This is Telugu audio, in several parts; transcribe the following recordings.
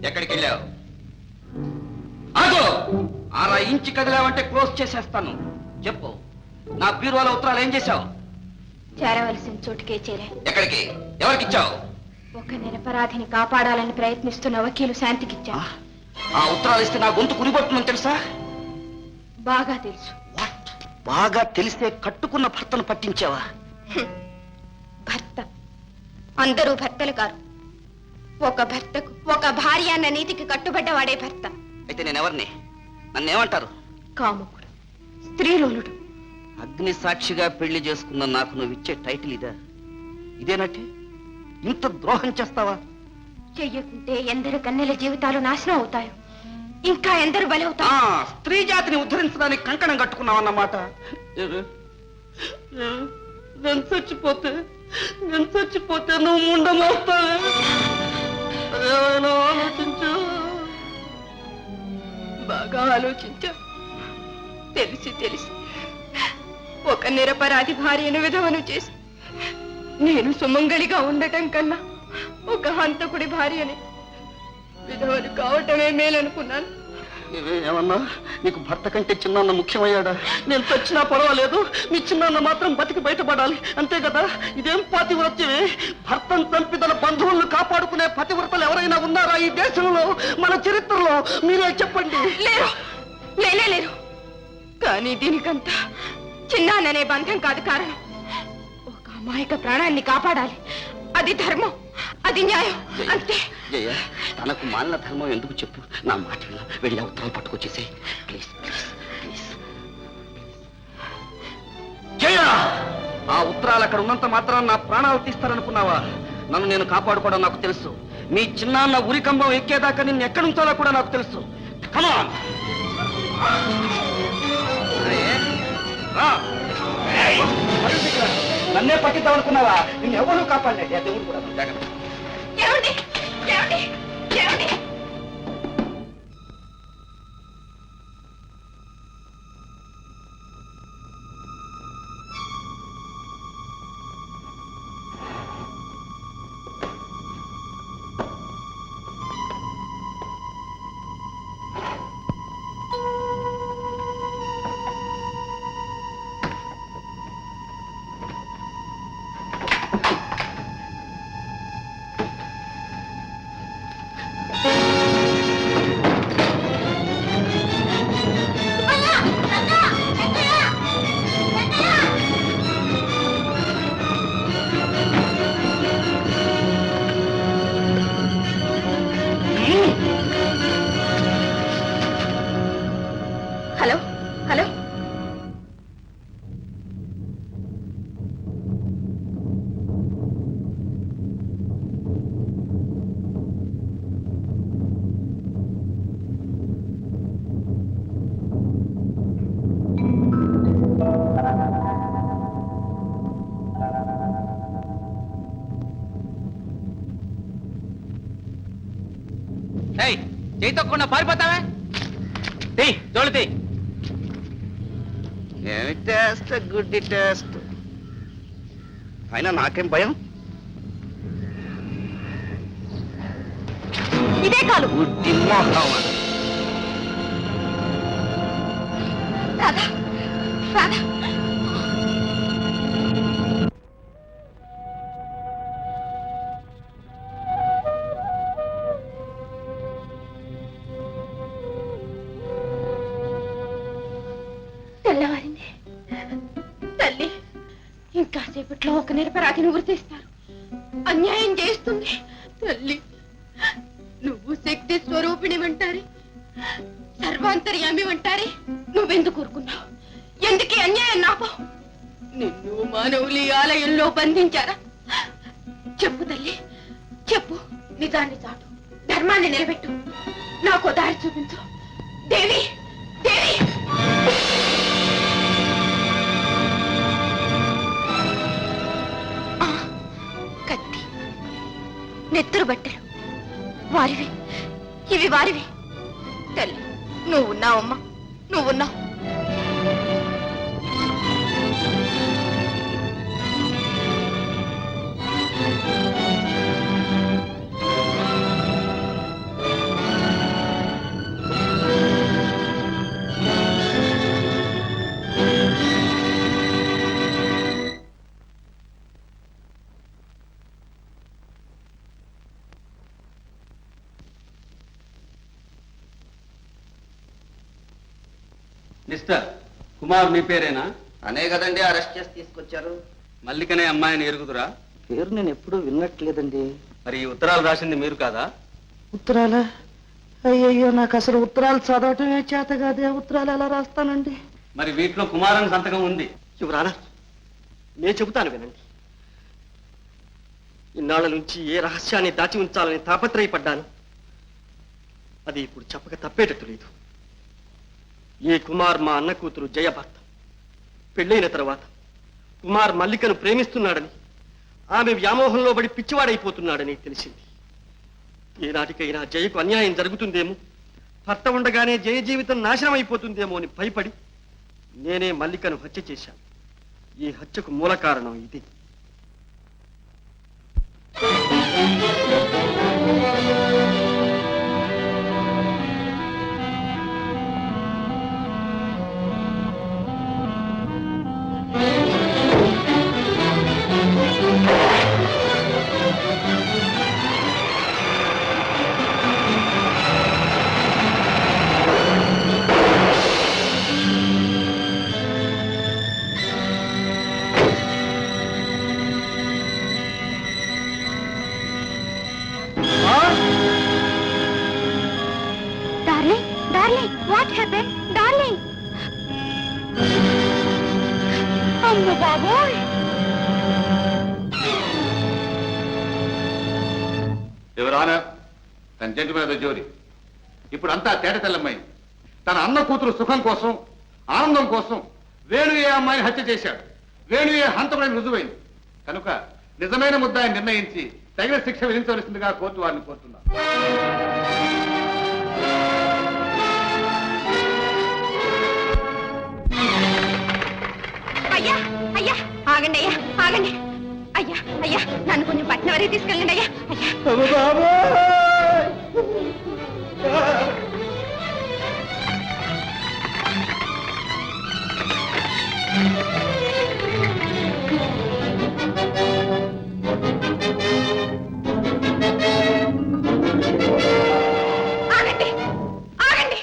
ఎక్కడికి వెళ్ళావు? ఆగో! అలా ఇంచి కదిలావంటే క్లోజ్ చేసేస్తాను. చెప్పు, నా బీరువాల ఉత్తరాలు ఏం చేశావు? చేరవలసిన చోటుకే చేరా. ఎక్కడికి? ఎవరికిచ్చావు? ఒక నిరపరాధిని కాపాడాలని ప్రయత్నిస్తున్న వకీలు శాంతికిచ్చా. ఆ ఉత్తరాలు ఇస్తే నా గొంతు కురిపడుతుందని తెలుసా? బాగా తెలుసు. బాగా తెలిస్తే కట్టుకున్న భర్తను పట్టించావా? భర్త అందరూ భర్తలు కారు. ఒక భర్తకు ఒక భార్య అన్న నీతికి కట్టుబడ్డవాడే భర్త. అయితే నేనెవరిని? నన్నేమంటారు? కాముకుడు, స్త్రీలోలుడు. అగ్ని సాక్షిగా పెళ్లి చేసుకున్న నాకు నువ్వు ఇచ్చే టైటిల్ ఇదా? ఇదేనట్టే? ఇంత ద్రోహం చేస్తావా? చెయ్యకుంటే ఎందరు కన్నెల జీవితాలు నాశనం అవుతాయి, ఇంకా ఎందరు బలవుతారు. స్త్రీ జాతిని ఉద్ధరించడానికి కంకణం కట్టుకున్నావన్నమాట. నేను చచ్చిపోతే నువ్వు ఉండమోస్తావే. ఆలోచించు. బాగా ఆలోచించా. తెలిసి ఒక నిరపరాధి భార్యను విధవను చేసి నేను సుమంగళిగా ఉండటం కన్నా ఒక హంతకుడి భార్యని విధవను కావటమే మేలనుకున్నాను. ఏమన్నా, నీకు భర్త కంటే చిన్నాన్న ముఖ్యమయ్యాడా? నేను చచ్చినా పర్వాలేదు, మీ చిన్నాన్న మాత్రం బతికి బయటపడాలి, అంతే కదా? ఇదేం పాతివ్రత్యమే? భర్తను చంపి తన బంధువులను కాపాడుకునే పతివ్రతలు ఎవరైనా ఉన్నారా ఈ దేశంలో, మన చరిత్రలో? మీరే చెప్పండి. లేరు, లేరు. కానీ దీనికంతా చిన్నాన్ననే బంధం కాదు కారణం. ఒక అమాయక ప్రాణాన్ని కాపాడాలి, అది ధర్మం, అది న్యాయం, అంతే. జయ, తనకు మాలిన ధర్మం ఎందుకు చెప్పు? నా మాట వెళ్ళి ఉత్తరాలు పట్టుకొచ్చేసే ప్లీజ్. జయ, ఆ ఉత్తరాలు అక్కడ ఉన్నంత మాత్రం నా ప్రాణాలు తీస్తారనుకున్నావా? నన్ను నేను కాపాడుకోవడం నాకు తెలుసు. మీ చిన్నాన్న ఉరికంబం ఎక్కేదాకా నిన్ను ఎక్కడి ఉంచాలో కూడా నాకు తెలుసు. కమాన్, నన్నే పట్టిద్దామనుకున్నావా? నిన్ను ఎవరు కాపాడలేదు, దేవుడు కూడా. ఏమండి? హలో, చేయి తప్పకుండా పారిపోతావే. తోలుతీ. ఏమి టెస్ట్? గుడ్డి టెస్ట్. అయినా నాకేం భయం? ఇదే కాదు. గుడ్డి మోహం. రాధా, తెల్లవారింది. తల్లి, ఇంకాసేపట్లో ఒక నిరపరాధిని గుర్తిస్తారు. అన్యాయం చేస్తుంది. తల్లి, నువ్వు శక్తి స్వరూపిణి అంటారే, సర్వాంతర్యామి అంటారే, నువ్వెందుకు ఊరుకున్నావు? ఎందుకే అన్యాయం నాపో? నిన్ను మానవులు ఈ ఆలయంలో బంధించారా? చెప్పు తల్లి, చెప్పు. నిజాన్ని చాటు, ధర్మాన్ని నిలబెట్టు, నాకు దారి చూపించు. దేవి, కత్తి, నెత్తురు బట్టలు వారివి, ఇవి వారివి. తల్లి, నువ్వున్నావమ్మా, నువ్వున్నావు. మిస్టర్ కుమార్ మీ పేరేనా? అనే కదండి అరెస్ట్ చేసి తీసుకొచ్చారు. మల్లికనే అమ్మాయిని ఎరుగుదురా? పేరు నేను ఎప్పుడూ విన్నట్లేదండి. మరి ఈ ఉత్తరాలు రాసింది మీరు కాదా? ఉత్తరాలా? అయ్యయ్యో, నాకు అసలు ఉత్తరాలు చదవటమే చేత కాదే. ఉత్తరాలు ఎలా రాస్తానండి? మరి వీటిలో కుమారన్ సంతకం ఉంది. యువరానా, నేను చెబుతాను వినండి. ఇన్నాళ్ళ నుంచి ఏ రహస్యాన్ని దాచి ఉంచాలని తాపత్రయపడ్డాను. అది ఇప్పుడు చెప్పక తప్పేటట్టు లేదు. ఈ కుమార్ మా అన్న కూతురు జయ భర్త. పెళ్ళైన తర్వాత కుమార్ మల్లికను ప్రేమిస్తున్నాడని, ఆమె వ్యామోహంలో పడి పిచ్చివాడైపోతున్నాడని తెలిసింది. ఏనాటికైనా జయకు అన్యాయం జరుగుతుందేమో, భర్త ఉండగానే జయ జీవితం నాశనం అయిపోతుందేమో అని భయపడి నేనే మల్లికను హత్య చేశాను. ఈ హత్యకు మూల కారణం ఇది. What happened? Darling! అమ్మ బాబోయ్! ఎవరానా తన జంటి మీద జోరి ఇప్పుడు అంతా తేట తెల్లమ్మాయి. తన అన్న కూతురు సుఖం కోసం, ఆనందం కోసం వేణు ఏ అమ్మాయిని హత్య చేశాడు. వేణు ఏ హంతకుడని రుజువైంది కనుక నిజమైన ముద్దాయిని నిర్ణయించి తగిన శిక్ష విధించవలసిందిగా కోర్టు వారిని కోరుతున్నారు. అయ్యా అయ్యా ఆగండి, అయ్యా ఆగండి. అయ్యా అయ్యా నన్ను కొంచెం పట్నం వరకు తీసుకెళ్ళండి అయ్యా. ఆగండి ఆగండి.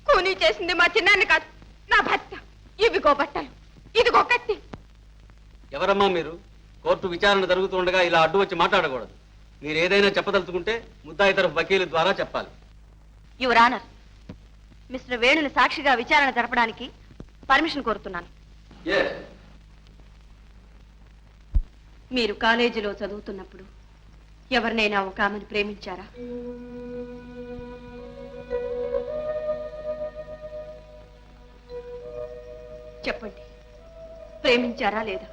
కూనీ చేసింది మా చిన్నాన్ని కాదు, నా భర్త. ఇవిగో బట్టలు, ఇదిగో కత్తి. ఎవరమ్మా మీరు? కోర్టు విచారణ జరుగుతుండగా ఇలా అడ్డు వచ్చి మాట్లాడకూడదు. మీరు ఏదైనా చెప్పదలుచుకుంటే ముద్దాయి తరఫు వకీలు ద్వారా చెప్పాలి. యువర్ ఆనర్, మిస్టర్ వేణుని సాక్షిగా విచారణ జరపడానికి పర్మిషన్ కోరుతున్నాను. మీరు కాలేజీలో చదువుతున్నప్పుడు ఎవరినైనా ఒక ఆమెను ప్రేమించారా? చెప్పండి, ప్రేమించారా లేదా?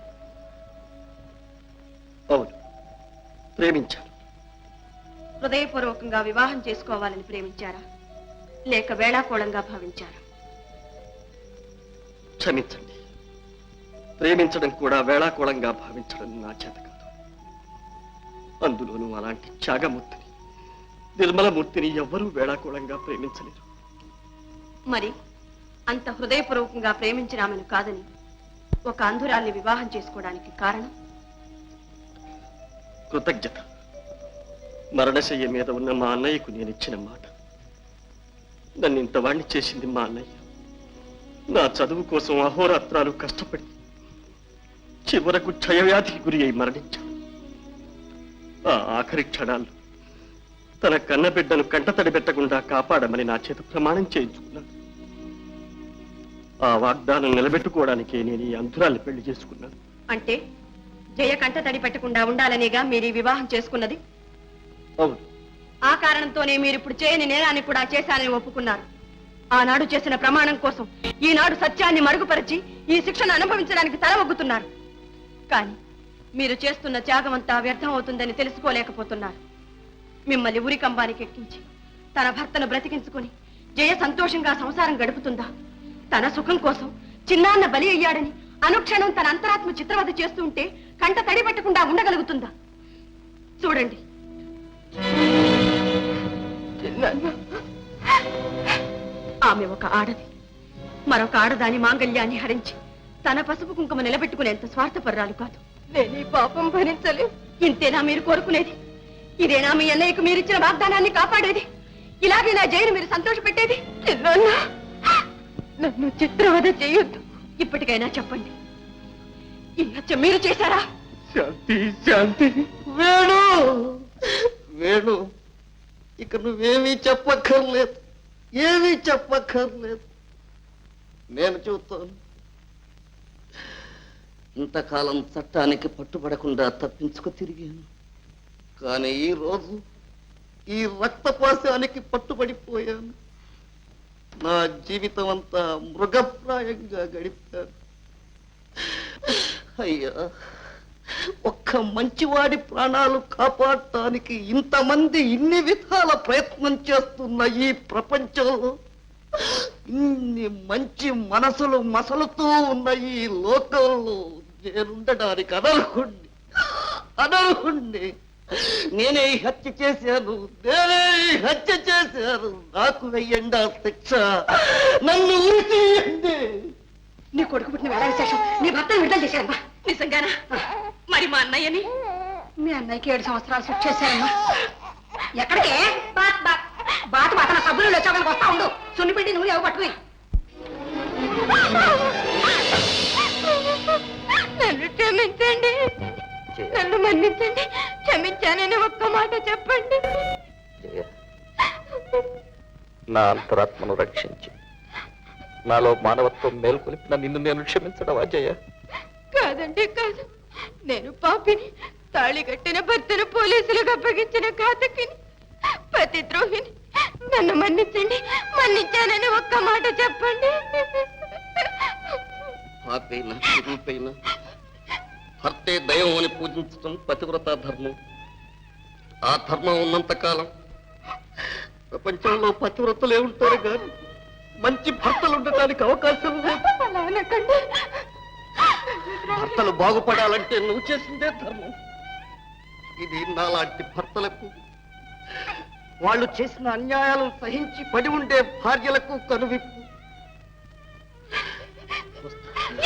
అవును, ప్రేమించాను. హృదయపూర్వకంగా వివాహం చేసుకోవాలని ప్రేమించారా, లేక వేళాకోళంగా భావించారా? క్షమించండి, ప్రేమించడం కూడా వేళాకోళంగా భావించడం నా చేత కాదు. అందులోనూ అలాంటి త్యాగమూర్తిని, నిర్మలమూర్తిని ఎవ్వరూ వేళాకోళంగా ప్రేమించలేరు. మరి అంత హృదయపూర్వకంగా ప్రేమించిన ఆమెను కాదని ఒక అంధురాల్ని వివాహం చేసుకోవడానికి కారణం? కృతజ్ఞత. మరణశయ్య మీద ఉన్న మా అన్నయ్యకు నేను ఇచ్చిన మాట. నన్ను ఇంతవాణ్ణి చేసింది మా అన్నయ్య. నా చదువు కోసం అహోరాత్రాలు కష్టపడి చివరకు క్షయవ్యాధికి గురి అయి మరణించాడు. ఆ ఆఖరి క్షణాల్లో తన కన్నబిడ్డను కంటతడి పెట్టకుండా కాపాడమని నా చేత ప్రమాణం చేయించుకున్నాడు. ఆ వాగ్దానం నిలబెట్టుకోవడానికే నేను ఈ అంధురాల్ని పెళ్లి చేసుకున్నాను. అంటే జయ కంట తడి పెట్టకుండా ఉండాలనేగా మీరు ఈ వివాహం చేసుకున్నది? అవును. ఆ కారణంతోనే మీరు ఇప్పుడు చేయని నేరాన్ని కూడా చేశానని ఒప్పుకున్నారు. ఆనాడు చేసిన ప్రమాణం కోసం ఈనాడు సత్యాన్ని మరుగుపరిచి ఈ శిక్షను అనుభవించడానికి తల ఒగ్గుతున్నారు. కానీ మీరు చేస్తున్న త్యాగమంతా వ్యర్థం అవుతుందని తెలుసుకోలేకపోతున్నారు. మిమ్మల్ని ఉరికంబానికి ఎక్కించి తన భర్తను బ్రతికించుకుని జయ సంతోషంగా సంసారం గడుపుతుందా? తన సుఖం కోసం చిన్నాన్న బలి అయ్యాడని అనుక్షణం తన అంతరాత్మ చిత్రవద చేస్తూ ఉంటే కంట తడి పెట్టకుండా ఉండగలుగుతుందా? చూడండి, ఆమె ఒక ఆడది. మరొక ఆడదాని మాంగళ్యాన్ని హరించి తన పసుపు కుంకుమ నిలబెట్టుకునేంత స్వార్థపర్రాలు కాదు. నేను ఈ పాపం భరించలేదు. ఇంతేనా మీరు కోరుకునేది? ఇదేనా మీ అన్నయ్యకు మీరిచ్చిన వాగ్దానాన్ని కాపాడేది? ఇలాగే నా జైలు మీరు సంతోష పెట్టేది? నన్ను చిత్రవద చేయొద్దు. ఇప్పటికైనా చెప్పండి, ఈ హత్య మీరు చేశారా? శాంతి శాంతి వేణు వేణు ఇక నువ్వేమీ చెప్పక్కర్లేదు, ఏమీ చెప్పక్కర్లేదు. నేను చెబుతాను. ఇంతకాలం చట్టానికి పట్టుబడకుండా తప్పించుకు తిరిగాను. కానీ ఈ రోజు ఈ రక్తపాశానికి పట్టుబడిపోయాను. నా జీవితం అంతా మృగప్రాయంగా గడిపాను. అయ్యా, ఒక్క మంచివాడి ప్రాణాలు కాపాడటానికి ఇంతమంది ఇన్ని విధాల ప్రయత్నం చేస్తున్న ఈ ప్రపంచంలో, ఇన్ని మంచి మనసులు మసలుతూ ఉన్న ఈ లోకంలో నేనుండడానికి అనర్హుణ్ణి. నేనే ఈ హత్య చేశాను, నాకు వెయ్యండి ఆ శిక్ష, నన్ను ఊరితీయండి. నీ కొడుకు పుట్టిన వేళ విశేషం నీ భర్తను విడుదల చేశారమ్మా. నిజంగానా? మరి మా అన్నయ్యని? మీ అన్నయ్యకి 7 సంవత్సరాలు శిక్ష చేశారమ్మా. ఎక్కడికే? బాత నా సబ్బులు వచ్చాకనికి వస్తా ఉండు. సున్నిపిండి నువ్వు ఎవ పట్టుకుని. నన్ను క్షమించండి, నన్ను మన్నించండి. క్షమించానని ఒక్క మాట చెప్పండి. నా అంతరాత్మను రక్షించి నాలో మానవత్వం మేల్కొలిపిన నిన్ను నేను క్షమించడం అజయ. కాదండి, కాదు. నేను పాపిని, తాళి కట్టిన భర్తను పోలీసులకు అప్పగించిన ఘాతకిని, పతిద్రోహిని. నన్ను మన్నించండి, మన్నించానని ఒక్క మాట చెప్పండి. పాపైన రూపైన భర్తే దైవం అని పూజించడం పతివ్రత ధర్మం. ఆ ధర్మం ఉన్నంత కాలం ప్రపంచంలో పతివ్రతలే ఉంటారు కానీ మంచి భర్తలు ఉండటానికి అవకాశం లేదు. అలా అనకండి. భర్తలు బాగుపడాలంటే నువ్వు చేసిందే ధర్మం. ఇది నాలాంటి భర్తలకు, వాళ్ళు చేసిన అన్యాయాలను సహించి పడి ఉండే భార్యలకు కనువిప్పు.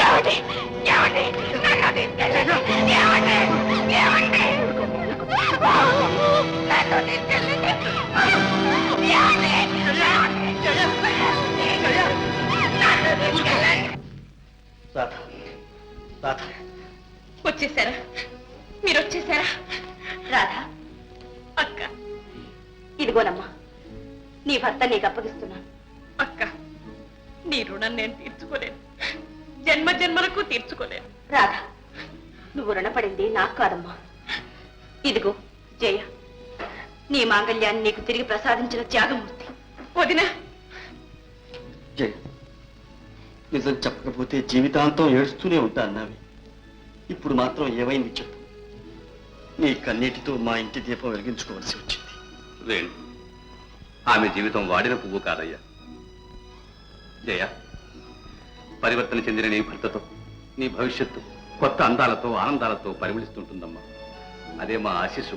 ఏమండి? ఏమండి? నన్ను తీసుకెళ్ళండి. ఏమండి? ఏమండి? నన్ను తీసుకెళ్ళండి. ఏమండి? వచ్చేసారా? మీరు వచ్చేసారా? రాధా, అక్క, ఇదిగోనమ్మా నీ భర్త నీకు అప్పగిస్తున్నాను. అక్క, నీ రుణం నేను తీర్చుకోలేను, జన్మ జన్మలకు తీర్చుకోలేను. రాధా, నువ్వు రుణపడింది నాకు కాదమ్మా. ఇదిగో జయ, నీ మాంగళ్యాన్ని నీకు తిరిగి ప్రసాదించిన త్యాగమూర్తి. వదినా, జయ, నిజం చెప్పకపోతే జీవితాంతం ఏడుస్తూనే ఉంటాన్నావి. ఇప్పుడు మాత్రం ఏమైంది చెప్పు. నీ కన్నీటితో మా ఇంటి దీపం వెలిగించుకోవాల్సి వచ్చింది. వేణు, ఆమె జీవితం వాడిన పువ్వు కాదయ్యా. జయ, పరివర్తన చెందిన నీ భర్తతో నీ భవిష్యత్తు కొత్త అందాలతో ఆనందాలతో పరిమళిస్తుంటుందమ్మా. అదే మా ఆశీస్సు